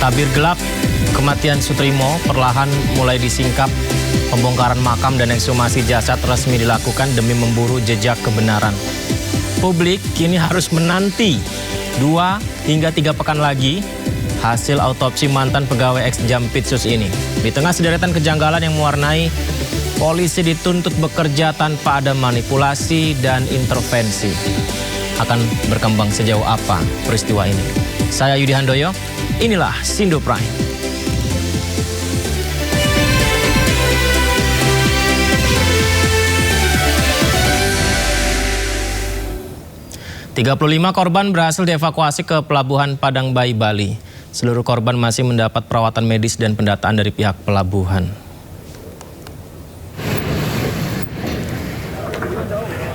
Tabir gelap kematian Sutrimo perlahan mulai disingkap. Pembongkaran makam dan ekshumasi jasad resmi dilakukan demi memburu jejak kebenaran. Publik kini harus menanti 2 hingga 3 pekan lagi hasil autopsi mantan pegawai ex-Jampitsus ini. Di tengah sederetan kejanggalan yang mewarnai, polisi dituntut bekerja tanpa ada manipulasi dan intervensi. Akan berkembang sejauh apa peristiwa ini? Saya Yudi Handoyo, inilah Sindo Prime. 35 korban berhasil dievakuasi ke Pelabuhan Padang Bayi, Bali. Seluruh korban masih mendapat perawatan medis dan pendataan dari pihak pelabuhan.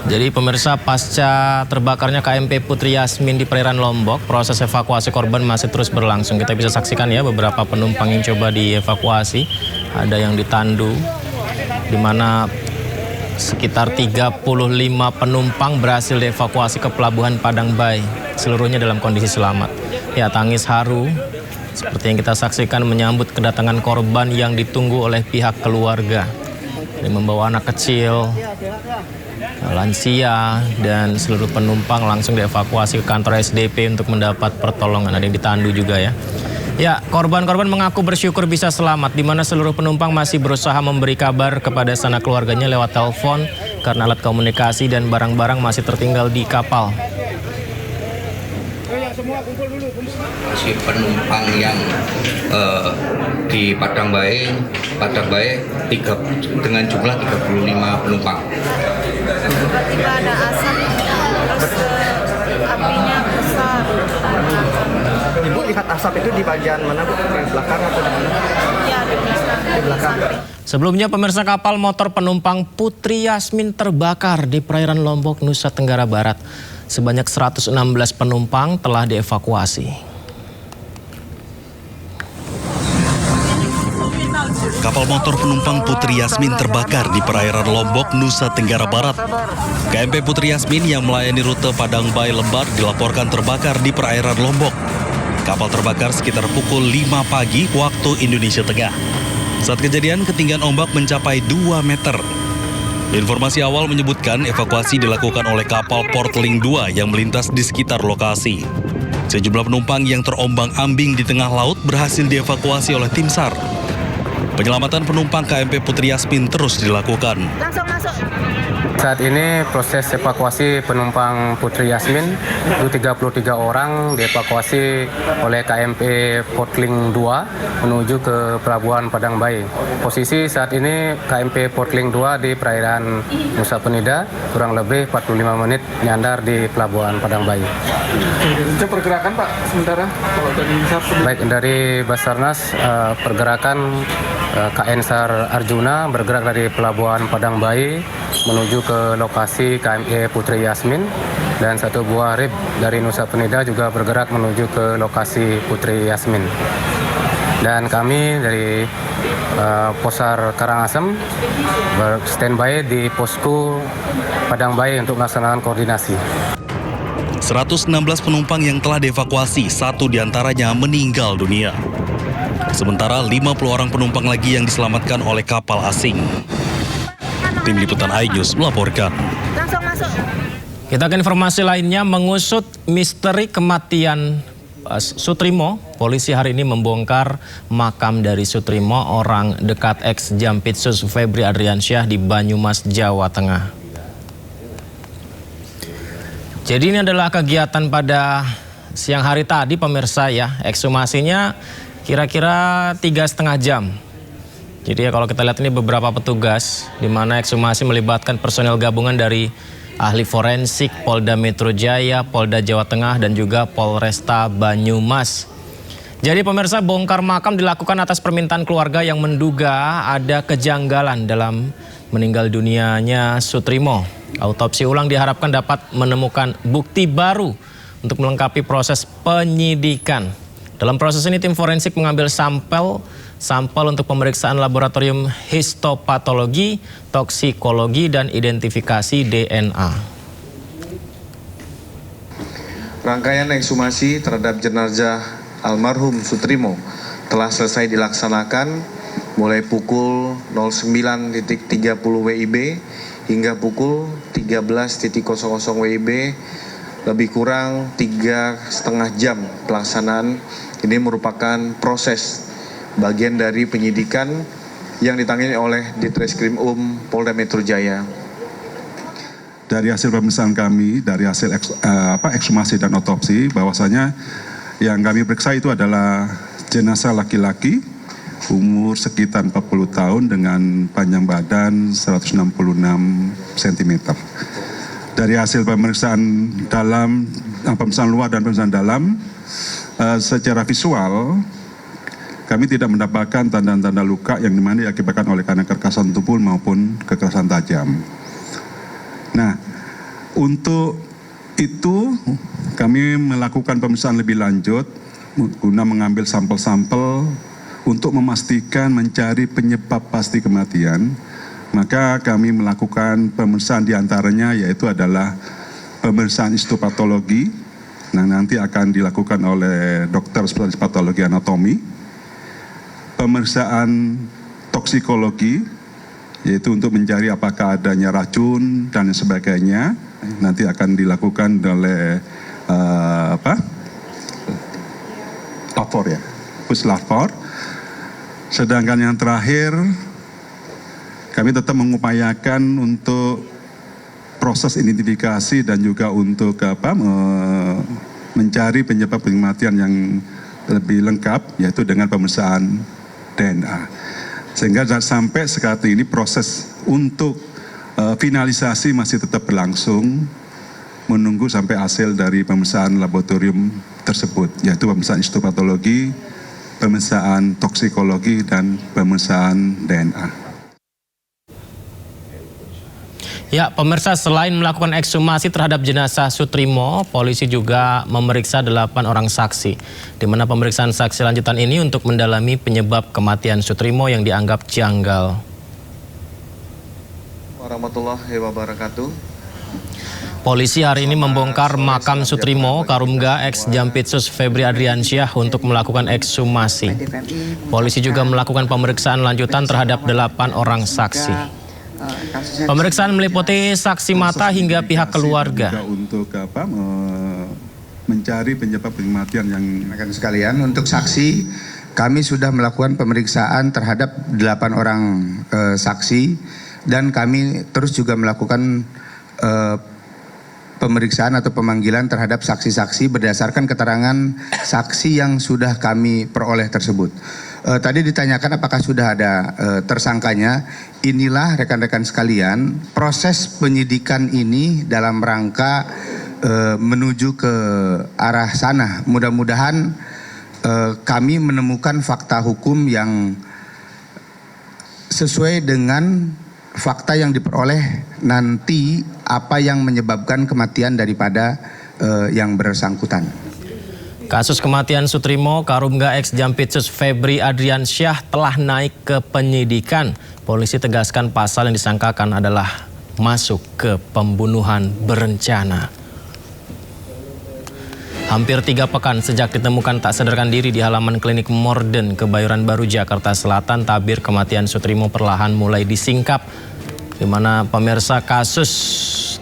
Jadi pemirsa, pasca terbakarnya KMP Putri Yasmin di perairan Lombok, proses evakuasi korban masih terus berlangsung. Kita bisa saksikan ya beberapa penumpang yang coba dievakuasi. Ada yang ditandu, di mana sekitar 35 penumpang berhasil dievakuasi ke Pelabuhan Padang Bayi, seluruhnya dalam kondisi selamat. Ya, tangis haru seperti yang kita saksikan menyambut kedatangan korban yang ditunggu oleh pihak keluarga. Yang membawa anak kecil, lansia, dan seluruh penumpang langsung dievakuasi ke kantor SDP untuk mendapat pertolongan. Ada yang ditandu juga ya. Ya, korban-korban mengaku bersyukur bisa selamat, di mana seluruh penumpang masih berusaha memberi kabar kepada sanak keluarganya lewat telepon karena alat komunikasi dan barang-barang masih tertinggal di kapal. Si penumpang yang di Padang Bayi dengan jumlah 35 penumpang. Tiba-tiba ada asap, terus apinya besar. Ibu lihat asap itu di bagian mana, Bu? Di belakang atau di mana? Iya, di belakang. Di belakang. Sebelumnya pemirsa, kapal motor penumpang Putri Yasmin terbakar di perairan Lombok, Nusa Tenggara Barat. Sebanyak 116 penumpang telah dievakuasi. Kapal motor penumpang Putri Yasmin terbakar di perairan Lombok, Nusa Tenggara Barat. KMP Putri Yasmin yang melayani rute Padang Bayi Lembar dilaporkan terbakar di perairan Lombok. Kapal terbakar sekitar pukul 5 pagi waktu Indonesia Tengah. Saat kejadian, ketinggian ombak mencapai 2 meter. Informasi awal menyebutkan evakuasi dilakukan oleh kapal Portling 2 yang melintas di sekitar lokasi. Sejumlah penumpang yang terombang-ambing di tengah laut berhasil dievakuasi oleh tim SAR. Penyelamatan penumpang KMP Putri Yasmin terus dilakukan. Langsung masuk. Saat ini proses evakuasi penumpang Putri Yasmin, itu 33 orang dievakuasi oleh KMP Portling 2 menuju ke Pelabuhan Padang Bayi. Posisi saat ini KMP Portling 2 di perairan Nusa Penida, kurang lebih 45 menit nyandar di Pelabuhan Padang Bayi. Itu pergerakan, Pak, sementara kalau dari Baik, dari Basarnas, pergerakan KN SAR Arjuna bergerak dari Pelabuhan Padang Bayi menuju ke lokasi KMP Putri Yasmin, dan satu buah RIB dari Nusa Penida juga bergerak menuju ke lokasi Putri Yasmin. Dan kami dari Posar Karangasem standby di posko Padang Bayi untuk melaksanakan koordinasi. 116 penumpang yang telah dievakuasi, 1 diantaranya meninggal dunia. Sementara 50 orang penumpang lagi yang diselamatkan oleh kapal asing. Tim Liputan iNews melaporkan. Langsung masuk. Kita ke informasi lainnya, mengusut misteri kematian Sutrimo. Polisi hari ini membongkar makam dari Sutrimo, orang dekat ex-Jampitsus Febri Adriansyah di Banyumas, Jawa Tengah. Jadi ini adalah kegiatan pada siang hari tadi pemirsa ya. Ekshumasinya kira-kira 3,5 jam. Jadi ya kalau kita lihat ini beberapa petugas, di mana ekshumasi melibatkan personel gabungan dari ahli forensik Polda Metro Jaya, Polda Jawa Tengah, dan juga Polresta Banyumas. Jadi pemirsa, bongkar makam dilakukan atas permintaan keluarga yang menduga ada kejanggalan dalam meninggal dunianya Sutrimo. Autopsi ulang diharapkan dapat menemukan bukti baru untuk melengkapi proses penyidikan. Dalam proses ini tim forensik mengambil sampel untuk pemeriksaan laboratorium histopatologi, toksikologi, dan identifikasi DNA. Rangkaian ekshumasi terhadap jenazah almarhum Sutrimo telah selesai dilaksanakan mulai pukul 09.30 WIB hingga pukul 13.00 WIB, lebih kurang 3,5 jam pelaksanaan. Ini merupakan proses bagian dari penyidikan yang ditangani oleh Ditreskrim Polda Metro Jaya. Dari hasil pemeriksaan kami, dari hasil ekshumasi dan otopsi, bahwasanya yang kami periksa itu adalah jenazah laki-laki umur sekitar 40 tahun dengan panjang badan 166 cm. Dari hasil pemeriksaan dalam, pemeriksaan luar dan pemeriksaan dalam, secara visual kami tidak mendapatkan tanda-tanda luka yang dimana diakibatkan oleh karena kekerasan tubuh maupun kekerasan tajam. Nah, untuk itu kami melakukan pemeriksaan lebih lanjut guna mengambil sampel-sampel untuk memastikan mencari penyebab pasti kematian. Maka kami melakukan pemeriksaan diantaranya yaitu adalah pemeriksaan histopatologi. Nah, nanti akan dilakukan oleh dokter spesialis patologi anatomi. Pemeriksaan toksikologi, yaitu untuk mencari apakah adanya racun dan sebagainya, nanti akan dilakukan oleh lapor ya, puslapor. Sedangkan yang terakhir, kami tetap mengupayakan untuk proses identifikasi dan juga untuk mencari penyebab kematian yang lebih lengkap, yaitu dengan pemeriksaan DNA. Sehingga sampai sekarang ini proses untuk finalisasi masih tetap berlangsung, menunggu sampai hasil dari pemeriksaan laboratorium tersebut, yaitu pemeriksaan histopatologi, pemeriksaan toksikologi, dan pemeriksaan DNA. Ya, pemirsa, selain melakukan ekshumasi terhadap jenazah Sutrimo, polisi juga memeriksa 8 orang saksi. Di mana pemeriksaan saksi lanjutan ini untuk mendalami penyebab kematian Sutrimo yang dianggap janggal. Warahmatullahi wabarakatuh. Polisi hari ini membongkar makam Sutrimo Karumga ex Jampitsus Febri Adriansyah untuk melakukan ekshumasi. Polisi juga melakukan pemeriksaan lanjutan terhadap 8 orang saksi. Pemeriksaan meliputi saksi mata hingga pihak keluarga. Untuk mencari penyebab kematian yang rekan sekalian, untuk saksi kami sudah melakukan pemeriksaan terhadap 8 orang saksi, dan kami terus juga melakukan pemeriksaan atau pemanggilan terhadap saksi-saksi berdasarkan keterangan saksi yang sudah kami peroleh tersebut. Tadi ditanyakan apakah sudah ada tersangkanya. Inilah rekan-rekan sekalian, proses penyidikan ini dalam rangka menuju ke arah sana. Mudah-mudahan kami menemukan fakta hukum yang sesuai dengan fakta yang diperoleh nanti, apa yang menyebabkan kematian daripada yang bersangkutan. Kasus kematian Sutrimo Karumga ex Jampitsus Febri Adriansyah telah naik ke penyidikan. Polisi tegaskan pasal yang disangkakan adalah masuk ke pembunuhan berencana. Hampir 3 pekan sejak ditemukan tak sadarkan diri di halaman klinik Morden, Kebayoran Baru, Jakarta Selatan, tabir kematian Sutrimo perlahan mulai disingkap. Di mana pemirsa, kasus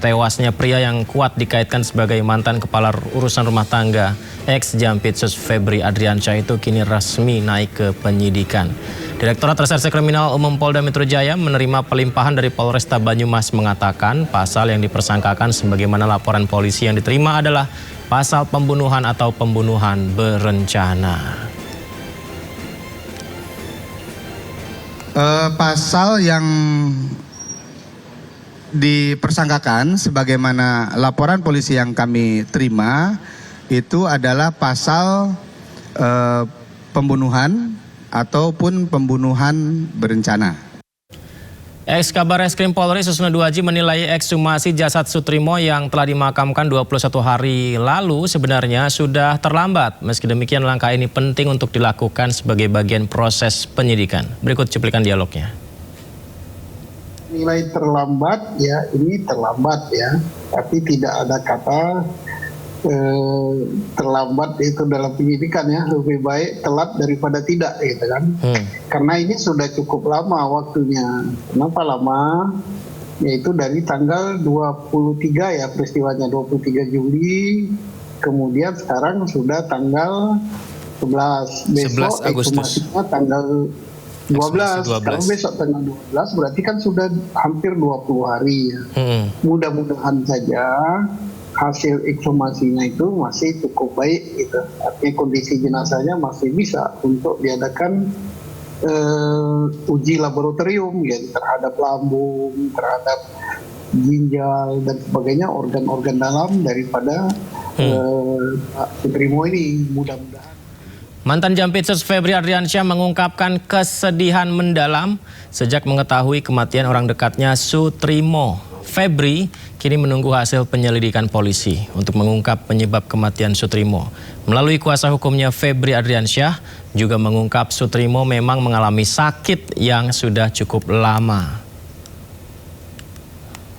tewasnya pria yang kuat dikaitkan sebagai mantan kepala urusan rumah tangga ex Jampitsus Febri Adriansyah itu kini resmi naik ke penyidikan. Direktorat Reserse Kriminal Umum Polda Metro Jaya menerima pelimpahan dari Polresta Banyumas mengatakan pasal yang dipersangkakan sebagaimana laporan polisi yang diterima adalah pasal pembunuhan atau pembunuhan berencana. Pasal yang dipersangkakan sebagaimana laporan polisi yang kami terima itu adalah pasal pembunuhan ataupun pembunuhan berencana. Ex-Kabar Reskrim Polri Susno Duaji menilai ekshumasi jasad Sutrimo yang telah dimakamkan 21 hari lalu sebenarnya sudah terlambat. Meski demikian, langkah ini penting untuk dilakukan sebagai bagian proses penyidikan. Berikut cuplikan dialognya. Nilai terlambat ya, ini terlambat ya, tapi tidak ada kata terlambat itu dalam penyidikan ya, lebih baik telat daripada tidak gitu kan. Karena ini sudah cukup lama waktunya. Kenapa lama? Yaitu dari tanggal 23 ya peristiwanya, 23 Juli, kemudian sekarang sudah tanggal 11, besok 11 Agustus. ekshumasinya tanggal 12. Kalau besok tanggal 12 berarti kan sudah hampir 20 hari ya. Mudah-mudahan saja hasil ekshumasinya itu masih cukup baik gitu. Artinya kondisi jenazahnya masih bisa untuk diadakan uji laboratorium ya, terhadap lambung, terhadap ginjal dan sebagainya, organ-organ dalam daripada Sutrimo ini, mudah-mudahan. Mantan Jampitsus Febri Adriansyah mengungkapkan kesedihan mendalam sejak mengetahui kematian orang dekatnya Sutrimo. Febri kini menunggu hasil penyelidikan polisi untuk mengungkap penyebab kematian Sutrimo. Melalui kuasa hukumnya, Febri Adriansyah juga mengungkap Sutrimo memang mengalami sakit yang sudah cukup lama.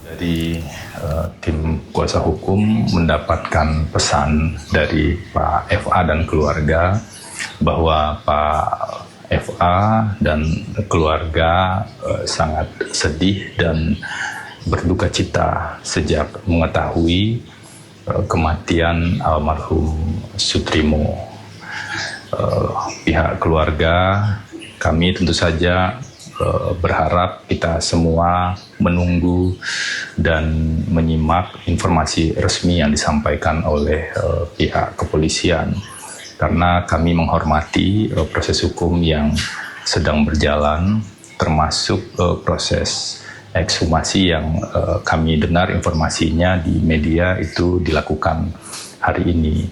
Dari tim kuasa hukum mendapatkan pesan dari Pak FA dan keluarga bahwa Pak FA dan keluarga sangat sedih dan berduka cita sejak mengetahui kematian almarhum Sutrimo. Pihak keluarga, kami tentu saja berharap kita semua menunggu dan menyimak informasi resmi yang disampaikan oleh pihak kepolisian, karena kami menghormati proses hukum yang sedang berjalan, termasuk proses ekshumasi yang kami dengar informasinya di media itu dilakukan hari ini.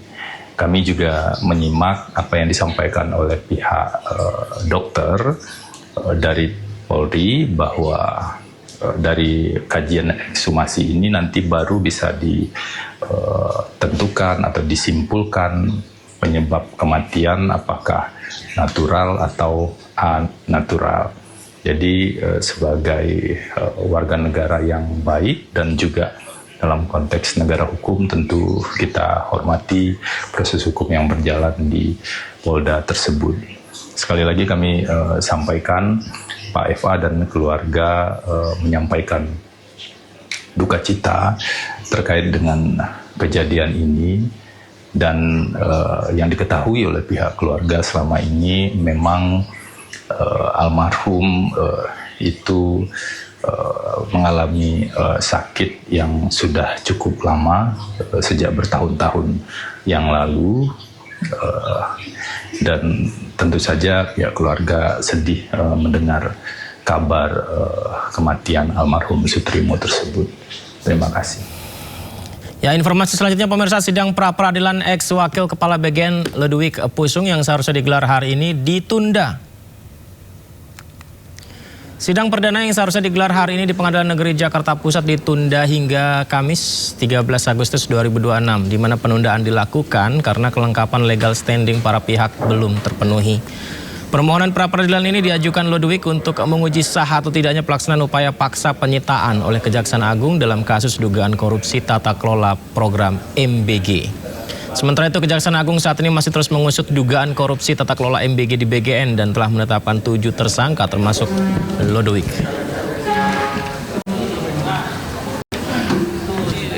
Kami juga menyimak apa yang disampaikan oleh pihak dokter dari Polri bahwa dari kajian ekshumasi ini nanti baru bisa ditentukan atau disimpulkan penyebab kematian apakah natural atau anatural. Jadi sebagai warga negara yang baik dan juga dalam konteks negara hukum tentu kita hormati proses hukum yang berjalan di Polda tersebut. Sekali lagi kami sampaikan Pak FA dan keluarga menyampaikan duka cita terkait dengan kejadian ini, dan yang diketahui oleh pihak keluarga selama ini memang almarhum itu mengalami sakit yang sudah cukup lama, sejak bertahun-tahun yang lalu, dan tentu saja pihak keluarga sedih mendengar kabar kematian almarhum Sutrimo tersebut. Terima kasih. Ya, informasi selanjutnya pemirsa, sidang pra-peradilan ex Wakil Kepala BGN Ludwig Pusung yang seharusnya digelar hari ini ditunda. Sidang perdana yang seharusnya digelar hari ini di Pengadilan Negeri Jakarta Pusat ditunda hingga Kamis 13 Agustus 2026, di mana penundaan dilakukan karena kelengkapan legal standing para pihak belum terpenuhi. Permohonan pra-peradilan ini diajukan Ludwig untuk menguji sah atau tidaknya pelaksanaan upaya paksa penyitaan oleh Kejaksaan Agung dalam kasus dugaan korupsi tata kelola program MBG. Sementara itu, Kejaksaan Agung saat ini masih terus mengusut dugaan korupsi tata kelola MBG di BGN dan telah menetapkan 7 tersangka termasuk Ludwig.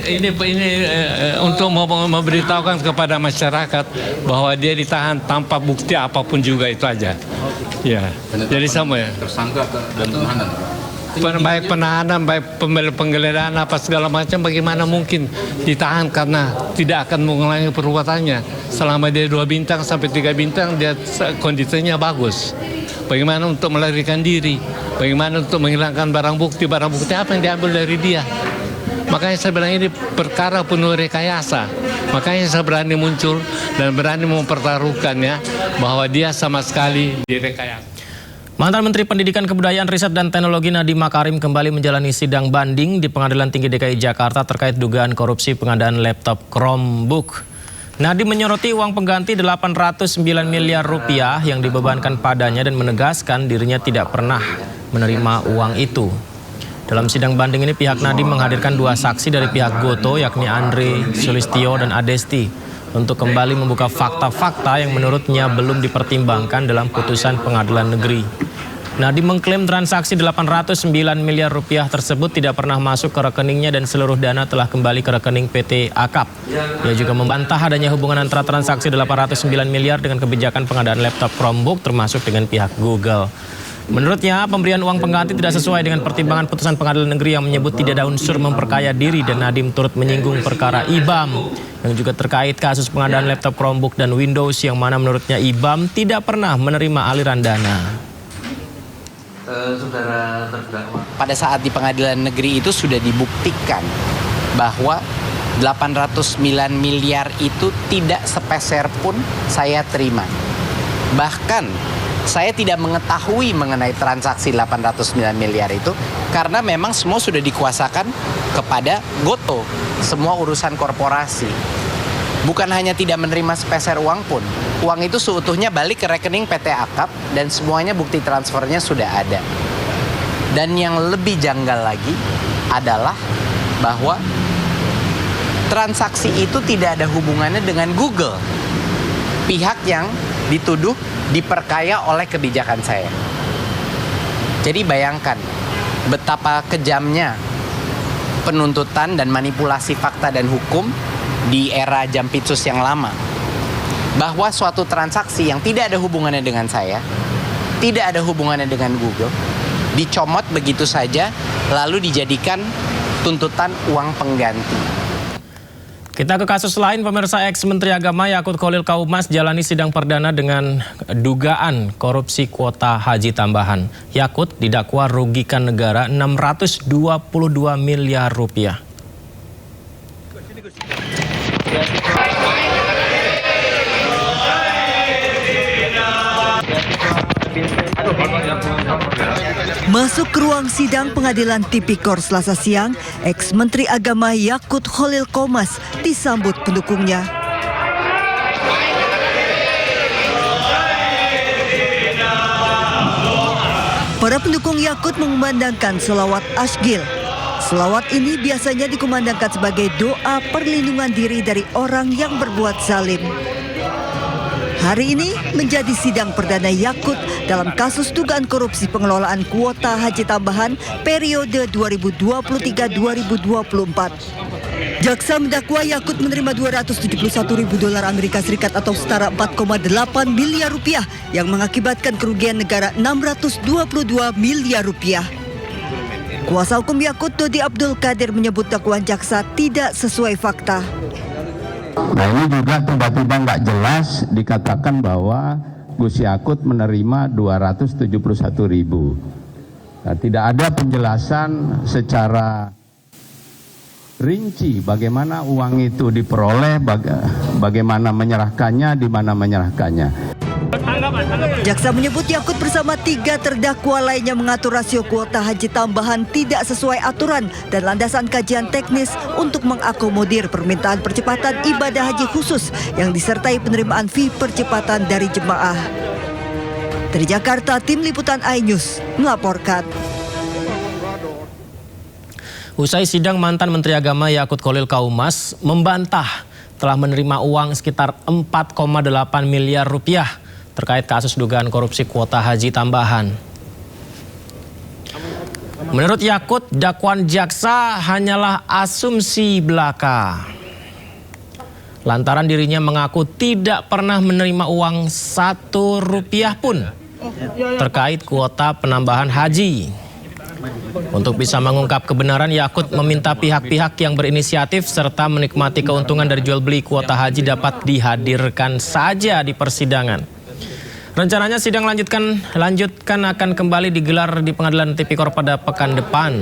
Ini untuk memberitahukan kepada masyarakat bahwa dia ditahan tanpa bukti apapun juga, itu aja. Ya, jadi sama ya. Tersangka dan penahanan. Baik penahanan, baik penggeledahan apa segala macam, bagaimana mungkin ditahan karena tidak akan mengulangi perbuatannya. Selama dia 2 bintang sampai 3 bintang dia kondisinya bagus. Bagaimana untuk melarikan diri? Bagaimana untuk menghilangkan barang bukti apa yang diambil dari dia? Makanya saya bilang ini perkara penuh rekayasa. Makanya saya berani muncul dan berani mempertaruhkannya bahwa dia sama sekali direkayasa. Mantan Menteri Pendidikan Kebudayaan, Riset dan Teknologi Nadiem Makarim kembali menjalani sidang banding di Pengadilan Tinggi DKI Jakarta terkait dugaan korupsi pengadaan laptop Chromebook. Nadiem menyoroti uang pengganti 809 miliar rupiah yang dibebankan padanya dan menegaskan dirinya tidak pernah menerima uang itu. Dalam sidang banding ini pihak Nadiem menghadirkan 2 saksi dari pihak Gotoh yakni Andre Sulistyo dan Adesti untuk kembali membuka fakta-fakta yang menurutnya belum dipertimbangkan dalam putusan pengadilan negeri. Nadiem mengklaim transaksi 809 miliar rupiah tersebut tidak pernah masuk ke rekeningnya dan seluruh dana telah kembali ke rekening PT Akap. Ia juga membantah adanya hubungan antara transaksi 809 miliar dengan kebijakan pengadaan laptop Chromebook termasuk dengan pihak Google. Menurutnya, pemberian uang pengganti tidak sesuai dengan pertimbangan putusan pengadilan negeri yang menyebut tidak ada unsur memperkaya diri dan Nadiem turut menyinggung perkara IBAM yang juga terkait kasus pengadaan laptop Chromebook dan Windows yang mana menurutnya IBAM tidak pernah menerima aliran dana. Saudara terdakwa. Pada saat di pengadilan negeri itu sudah dibuktikan bahwa 809 miliar itu tidak sepeser pun saya terima. Bahkan saya tidak mengetahui mengenai transaksi 809 miliar itu karena memang semua sudah dikuasakan kepada Gotoh, semua urusan korporasi. Bukan hanya tidak menerima sepeser uang pun, uang itu seutuhnya balik ke rekening PT Akap dan semuanya bukti transfernya sudah ada. Dan yang lebih janggal lagi adalah bahwa transaksi itu tidak ada hubungannya dengan Google, pihak yang dituduh diperkaya oleh kebijakan saya. Jadi bayangkan betapa kejamnya penuntutan dan manipulasi fakta dan hukum di era Jampitsus yang lama, bahwa suatu transaksi yang tidak ada hubungannya dengan saya, tidak ada hubungannya dengan Google, dicomot begitu saja lalu dijadikan tuntutan uang pengganti. Kita ke kasus lain, pemirsa. Ex-Menteri Agama Yakut Kholil Kaumas jalani sidang perdana dengan dugaan korupsi kuota haji tambahan. Yakut didakwa rugikan negara 622 miliar rupiah. Masuk ke ruang sidang pengadilan Tipikor Selasa siang, ex-Menteri Agama Yakut Kholil Kaumas disambut pendukungnya. Para pendukung Yakut mengumandangkan selawat Asgil. Selawat ini biasanya dikumandangkan sebagai doa perlindungan diri dari orang yang berbuat zalim. Hari ini menjadi sidang perdana Yakut dalam kasus dugaan korupsi pengelolaan kuota haji tambahan periode 2023-2024. Jaksa mendakwa Yakut menerima $271.000 Amerika Serikat atau setara 4,8 miliar rupiah yang mengakibatkan kerugian negara 622 miliar rupiah. Kuasa hukum Yakut Dodi Abdul Qadir menyebut dakwaan jaksa tidak sesuai fakta. Nah ini juga tiba-tiba nggak jelas dikatakan bahwa Gus Yakut menerima 271.000. Nah, tidak ada penjelasan secara rinci bagaimana uang itu diperoleh, bagaimana menyerahkannya, di mana menyerahkannya. Jaksa menyebut Yakut bersama 3 terdakwa lainnya mengatur rasio kuota haji tambahan tidak sesuai aturan dan landasan kajian teknis untuk mengakomodir permintaan percepatan ibadah haji khusus yang disertai penerimaan fee percepatan dari jemaah. Dari Jakarta, Tim Liputan iNews melaporkan. Usai sidang, mantan Menteri Agama Yakut Kholil Kaumas membantah telah menerima uang sekitar 4,8 miliar rupiah terkait kasus dugaan korupsi kuota haji tambahan. Menurut Yakut, dakwaan jaksa hanyalah asumsi belaka. Lantaran dirinya mengaku tidak pernah menerima uang 1 rupiah pun terkait kuota penambahan haji. Untuk bisa mengungkap kebenaran, Yakut meminta pihak-pihak yang berinisiatif serta menikmati keuntungan dari jual beli kuota haji dapat dihadirkan saja di persidangan. Rencananya sidang lanjutkan akan kembali digelar di Pengadilan Tipikor pada pekan depan.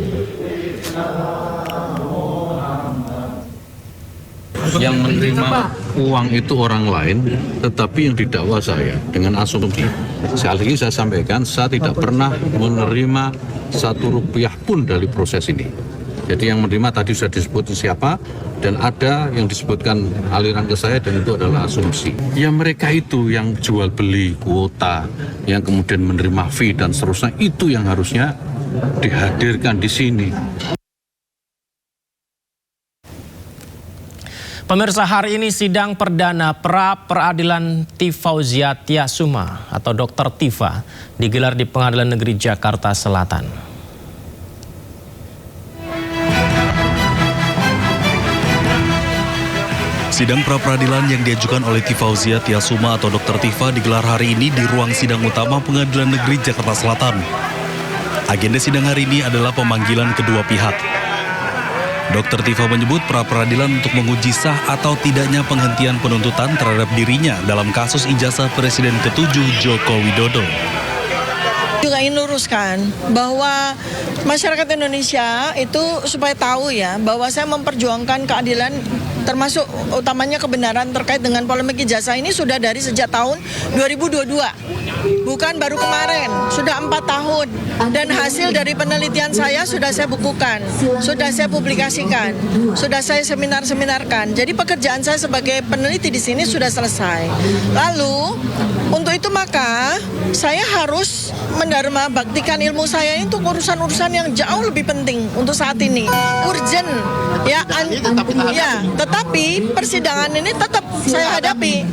Yang menerima uang itu orang lain, tetapi yang didakwa saya dengan asumsi. Sekali lagi saya sampaikan, saya tidak pernah menerima 1 rupiah pun dari proses ini. Jadi yang menerima tadi sudah disebut siapa, dan ada yang disebutkan aliran ke saya, dan itu adalah asumsi. Ya mereka itu yang jual beli kuota, yang kemudian menerima fee dan seterusnya, itu yang harusnya dihadirkan di sini. Pemirsa, hari ini sidang perdana pra-peradilan Tifauzia Tiasuma atau Dr. Tifa digelar di Pengadilan Negeri Jakarta Selatan. Sidang pra-peradilan yang diajukan oleh Tifauzia Tiasuma atau Dr. Tifa digelar hari ini di ruang sidang utama Pengadilan Negeri Jakarta Selatan. Agenda sidang hari ini adalah pemanggilan kedua pihak. Dr. Tifa menyebut pra-peradilan untuk menguji sah atau tidaknya penghentian penuntutan terhadap dirinya dalam kasus ijazah Presiden ke-7 Joko Widodo. Juga ingin luruskan bahwa masyarakat Indonesia itu supaya tahu ya bahwa saya memperjuangkan keadilan termasuk utamanya kebenaran terkait dengan polemik ijazah ini sudah dari sejak tahun 2022. Bukan baru kemarin, sudah 4 tahun. Dan hasil dari penelitian saya sudah saya bukukan, sudah saya publikasikan, sudah saya seminar-seminarkan. Jadi pekerjaan saya sebagai peneliti di sini sudah selesai. Lalu, untuk itu maka saya harus mendarma baktikan ilmu saya untuk urusan-urusan yang jauh lebih penting untuk saat ini. Urgent. Ya, tetapi persidangan ini tetap saya hadapi.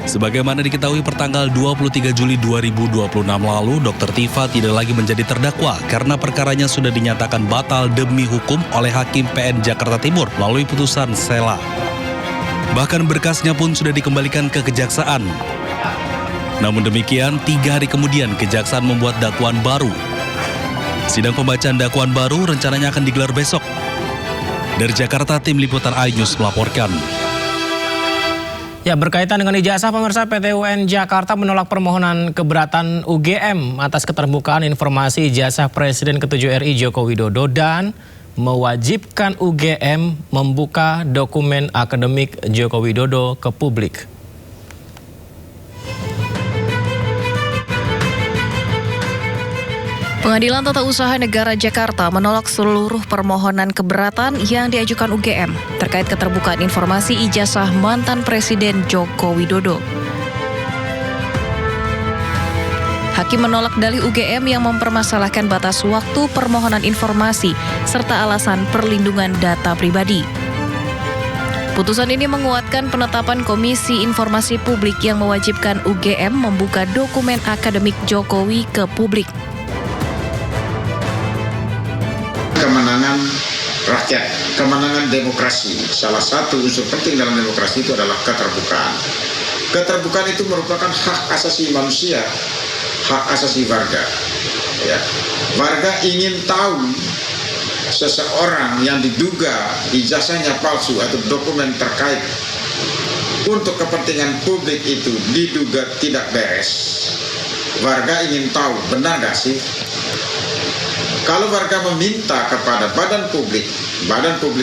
Sebagaimana diketahui pertanggal 23 Juli 2026 lalu, Dr. Tifa tidak lagi menjadi terdakwa karena perkaranya sudah dinyatakan batal demi hukum oleh Hakim PN Jakarta Timur melalui putusan Sela. Bahkan berkasnya pun sudah dikembalikan ke kejaksaan. Namun demikian, 3 hari kemudian kejaksaan membuat dakwaan baru. Sidang pembacaan dakwaan baru rencananya akan digelar besok. Dari Jakarta, tim liputan iNews melaporkan. Ya, berkaitan dengan ijazah, pemirsa, PT UN Jakarta menolak permohonan keberatan UGM atas keterbukaan informasi ijazah Presiden ke-7 RI Joko Widodo dan mewajibkan UGM membuka dokumen akademik Joko Widodo ke publik. Pengadilan Tata Usaha Negara Jakarta menolak seluruh permohonan keberatan yang diajukan UGM terkait keterbukaan informasi ijazah mantan Presiden Joko Widodo. Hakim menolak dalih UGM yang mempermasalahkan batas waktu permohonan informasi serta alasan perlindungan data pribadi. Putusan ini menguatkan penetapan Komisi Informasi Publik yang mewajibkan UGM membuka dokumen akademik Jokowi ke publik. Kemenangan rakyat, kemenangan demokrasi. Salah satu unsur penting dalam demokrasi itu adalah keterbukaan. Keterbukaan itu merupakan hak asasi manusia, hak asasi warga. Ya. Warga ingin tahu seseorang yang diduga ijazahnya palsu atau dokumen terkait untuk kepentingan publik itu diduga tidak beres. Warga ingin tahu benar gak sih? Kalau warga meminta kepada badan publik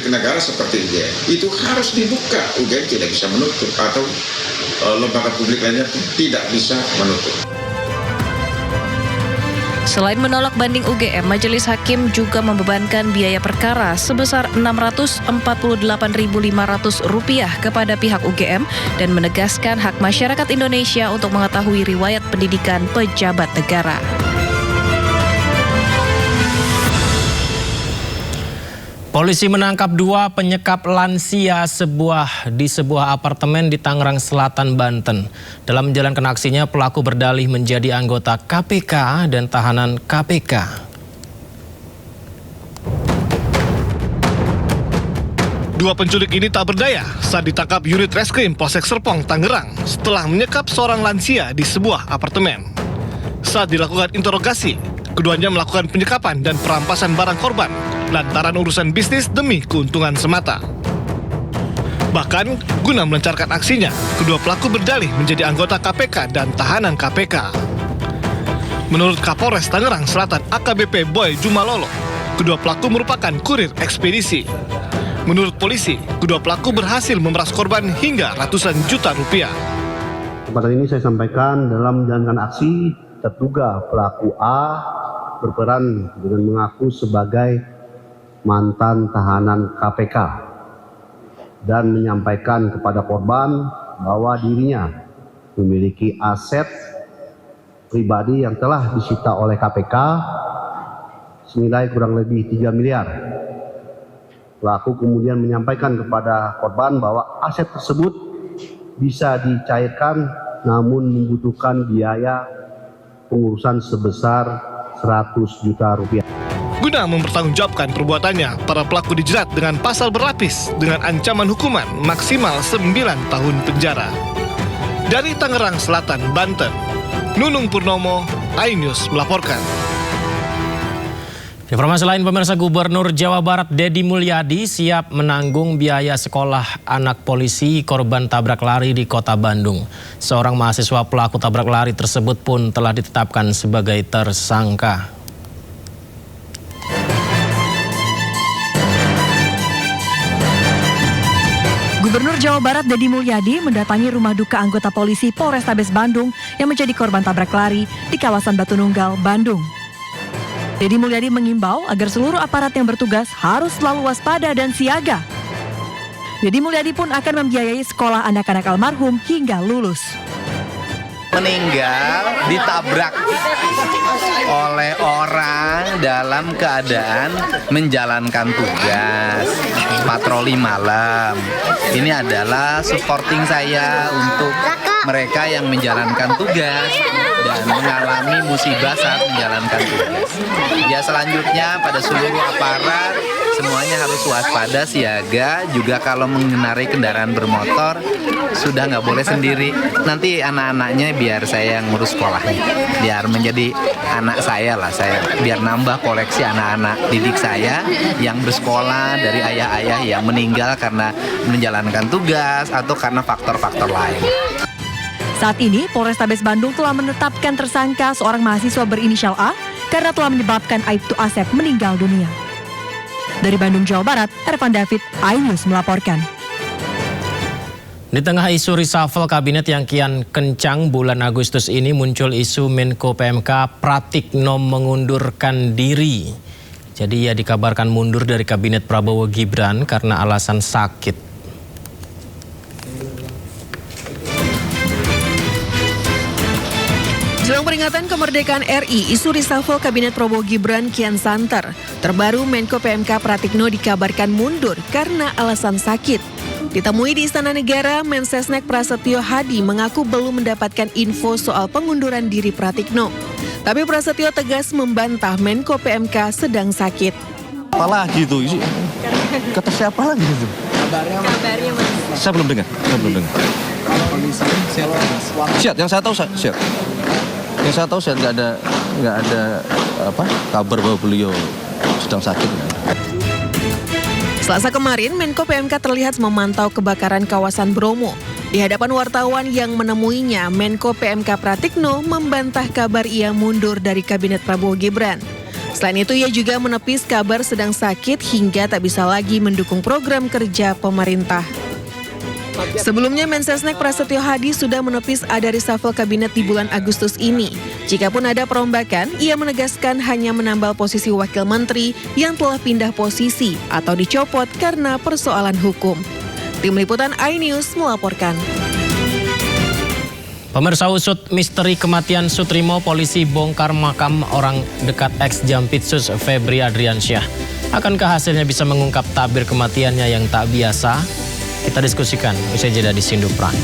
negara seperti UGM, itu harus dibuka. UGM tidak bisa menutup atau lembaga publik lainnya tidak bisa menutup. Selain menolak banding UGM, Majelis Hakim juga membebankan biaya perkara sebesar Rp648.500 kepada pihak UGM dan menegaskan hak masyarakat Indonesia untuk mengetahui riwayat pendidikan pejabat negara. Polisi menangkap 2 penyekap lansia di sebuah apartemen di Tangerang Selatan, Banten. Dalam menjalankan aksinya, pelaku berdalih menjadi anggota KPK dan tahanan KPK. Dua penculik ini tak berdaya saat ditangkap unit reskrim Polsek Serpong, Tangerang setelah menyekap seorang lansia di sebuah apartemen. Saat dilakukan interogasi, keduanya melakukan penyekapan dan perampasan barang korban lantaran urusan bisnis demi keuntungan semata. Bahkan, guna melancarkan aksinya, kedua pelaku berdalih menjadi anggota KPK dan tahanan KPK. Menurut Kapolres Tangerang Selatan AKBP Boy Jumalolo, kedua pelaku merupakan kurir ekspedisi. Menurut polisi, kedua pelaku berhasil memeras korban hingga ratusan juta rupiah. Kesempatan ini saya sampaikan dalam menjalankan aksi, terduga pelaku A berperan dengan mengaku sebagai mantan tahanan KPK dan menyampaikan kepada korban bahwa dirinya memiliki aset pribadi yang telah disita oleh KPK senilai kurang lebih 3 miliar. Pelaku kemudian menyampaikan kepada korban bahwa aset tersebut bisa dicairkan namun membutuhkan biaya pengurusan sebesar 100 juta rupiah. Guna mempertanggungjawabkan perbuatannya, para pelaku dijerat dengan pasal berlapis dengan ancaman hukuman maksimal 9 tahun penjara. Dari Tangerang Selatan, Banten, Nunung Purnomo, iNews melaporkan. Informasi lain, pemirsa, Gubernur Jawa Barat Deddy Mulyadi siap menanggung biaya sekolah anak polisi korban tabrak lari di Kota Bandung. Seorang mahasiswa pelaku tabrak lari tersebut pun telah ditetapkan sebagai tersangka. Gubernur Jawa Barat Deddy Mulyadi mendatangi rumah duka anggota polisi Polrestabes Bandung yang menjadi korban tabrak lari di kawasan Batu Nunggal, Bandung. Deddy Mulyadi mengimbau agar seluruh aparat yang bertugas harus selalu waspada dan siaga. Deddy Mulyadi pun akan membiayai sekolah anak-anak almarhum hingga lulus. Meninggal ditabrak oleh orang dalam keadaan menjalankan tugas patroli malam. Ini adalah supporting saya untuk mereka yang menjalankan tugas dan mengalami musibah saat menjalankan tugas. Ya, selanjutnya pada seluruh aparat semuanya harus waspada, siaga. Juga kalau mengendarai kendaraan bermotor sudah nggak boleh sendiri. Nanti anak-anaknya biar saya yang ngurus sekolahnya, biar menjadi anak saya lah, saya biar nambah koleksi anak-anak didik saya yang bersekolah dari ayah-ayah yang meninggal karena menjalankan tugas atau karena faktor-faktor lain. Saat ini Polrestabes Bandung telah menetapkan tersangka seorang mahasiswa berinisial A karena telah menyebabkan Aibtu Asep meninggal dunia. Dari Bandung, Jawa Barat, Ervan David, iNews melaporkan. Di tengah isu reshuffle kabinet yang kian kencang bulan Agustus ini, muncul isu Menko PMK Pratikno mengundurkan diri. Jadi ia dikabarkan mundur dari kabinet Prabowo Gibran karena alasan sakit. Jelang peringatan kemerdekaan RI, isu reshuffle kabinet Prabowo Gibran kian santer. Terbaru Menko PMK Pratikno dikabarkan mundur karena alasan sakit. Ditemui di Istana Negara, Mensesnek Prasetyo Hadi mengaku belum mendapatkan info soal pengunduran diri Pratikno. Tapi Prasetyo tegas membantah Menko PMK sedang sakit. Apalagi itu? Kata siapa lagi itu? Kabarnya Mas. Saya belum dengar. Siap, yang saya tahu siap. Yang saya tahu saya nggak ada kabar bahwa beliau sedang sakit. Selasa kemarin, Menko PMK terlihat memantau kebakaran kawasan Bromo. Di hadapan wartawan yang menemuinya, Menko PMK Pratikno membantah kabar ia mundur dari kabinet Prabowo Gibran. Selain itu, ia juga menepis kabar sedang sakit hingga tak bisa lagi mendukung program kerja pemerintah. Sebelumnya, Mensesnek Prasetyo Hadi sudah menepis ada reshuffle kabinet di bulan Agustus ini. Jikapun ada perombakan, ia menegaskan hanya menambal posisi wakil menteri yang telah pindah posisi atau dicopot karena persoalan hukum. Tim Liputan iNews melaporkan. Pemirsa, usut misteri kematian Sutrimo, polisi bongkar makam orang dekat ex-Jampitsus Febri Adriansyah. Akankah hasilnya bisa mengungkap tabir kematiannya yang tak biasa? Kita diskusikan usai jeda di Sindupran.